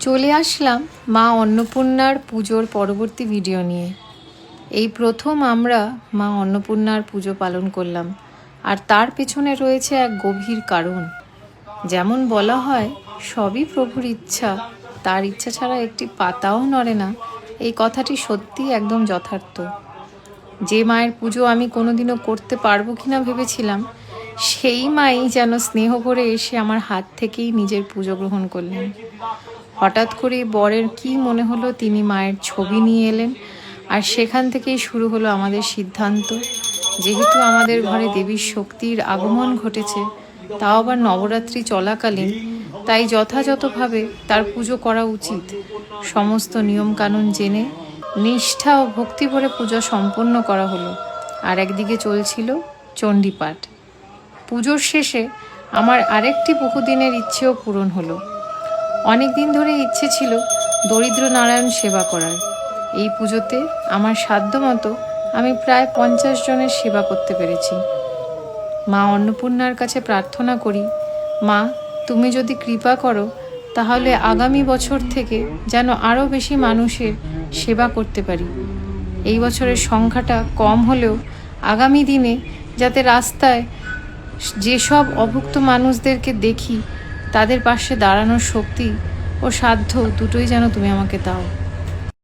চলে আসলাম মা অন্নপূর্ণার পুজোর পরবর্তী ভিডিও নিয়ে। এই প্রথম আমরা মা অন্নপূর্ণার পুজো পালন করলাম, আর তার পেছনে রয়েছে এক গভীর কারণ। যেমন বলা হয় সবই প্রভুর ইচ্ছা, তার ইচ্ছা ছাড়া একটি পাতাও নড়ে না, এই কথাটি সত্যি একদম যথার্থ। যে মায়ের পুজো আমি কোনোদিনও করতে পারবো কিনা ভেবেছিলাম, সেই মাই যেন স্নেহ করে এসে আমার হাত থেকেই নিজের পুজো গ্রহণ করলেন। হঠাৎ করে বরের কি মনে হলো, তিনি মায়ের ছবি নিয়ে এলেন, আর সেখান থেকেই শুরু হলো আমাদের সিদ্ধান্ত, যেহেতু আমাদের ঘরে দেবীর শক্তির আগমন ঘটেছে, তাও আবার নবরাত্রি চলাকালীন, তাই যথাযথভাবে তার পুজো করা উচিত। সমস্ত নিয়মকানুন জেনে নিষ্ঠা ও ভক্তি ভরে পূজা সম্পন্ন করা হলো, আর একদিকে চলছিল চণ্ডীপাঠ। পুজোর শেষে আমার আরেকটি বহুদিনের ইচ্ছেও পূরণ হলো। অনেক দিন ধরে ইচ্ছে ছিল দরিদ্র নারায়ণ সেবা করার। এই পুজোতে আমার সাধ্যমতো আমি প্রায় 50 জনের সেবা করতে পেরেছি। মা অন্নপূর্ণার কাছে প্রার্থনা করি, মা তুমি যদি কৃপা করো তাহলে আগামী বছর থেকে যেন আরও বেশি মানুষের সেবা করতে পারি। এই বছরের সংখ্যাটা কম হলেও আগামী দিনে যাতে রাস্তায় যেসব অভুক্ত মানুষদেরকে দেখি, তাদের পাশে দাঁড়ানোর শক্তি ও সাধ্য দুটোই যেন তুমি আমাকে দাও।